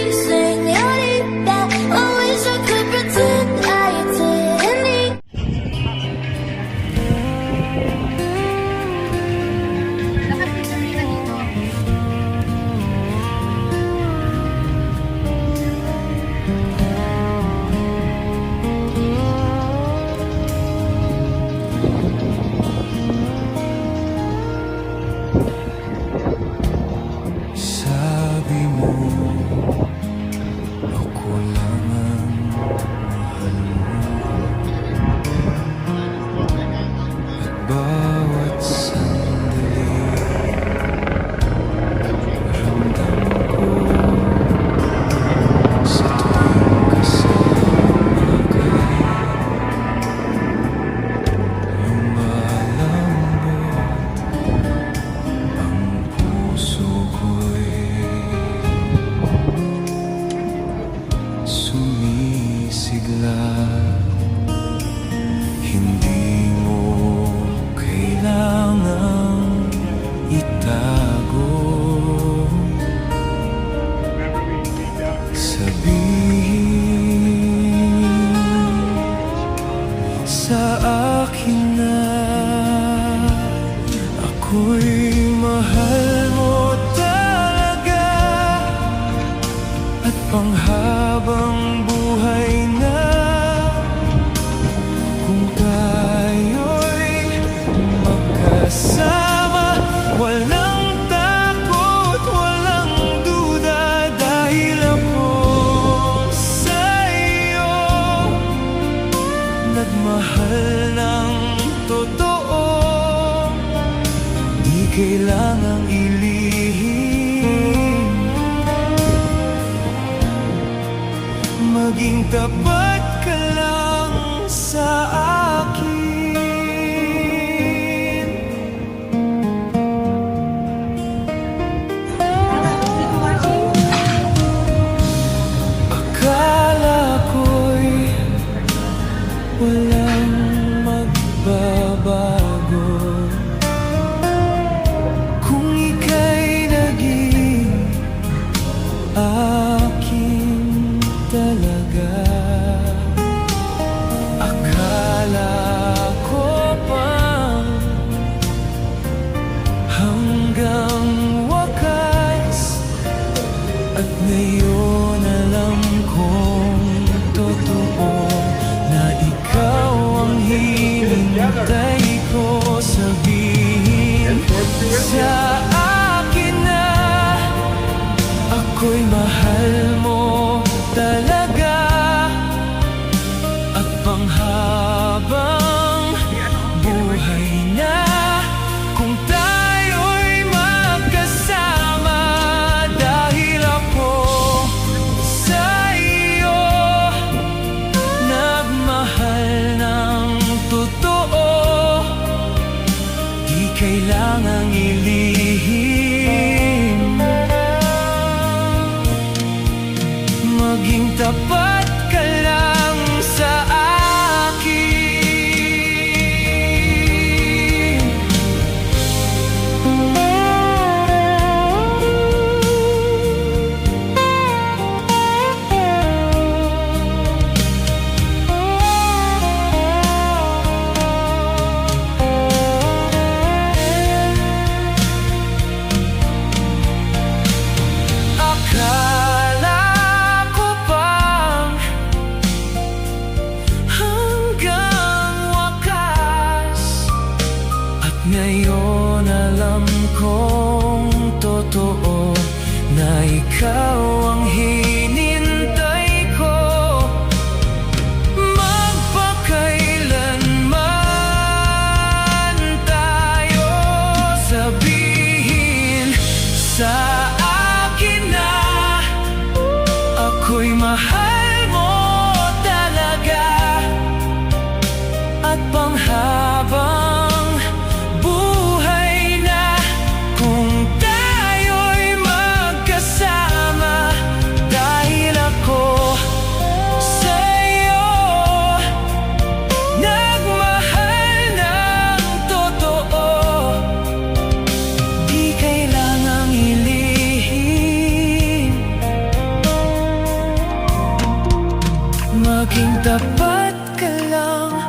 señorita. I wish I could pretend I didn't. Sabi mo, ako lang ang mahal mo. At bawat sandali, ramdam ko sa tuwing kasama ka. Lumalambot ang puso ko'y sumisigla. Hindi mo kailangang itago. Sabihin sa akin na ako'y mahal mo talaga, at panghabang buhay na. Kung tayo'y magkasama, walang takot, walang duda, dahil ako sa'yo nagmahal ng totoo. Di kailangang ilihim, maging tapat ka lang sa akin. Akala ko'y walang magbabago kung ika'y naging akin talaga. Akala ko pa hanggang wakas, at ngayon alam kong totoo na ikaw ang hinintay ko. Sabihin sa akin na ako'y mahal mo talaga, at panghabang buhay na. Kung tayo'y magkasama, dahil ako sa'yo nagmahal ng totoo. Di kailangang ilihim, maging tapat ka lang sa akin. Akala ko pa Maging tapat ka lang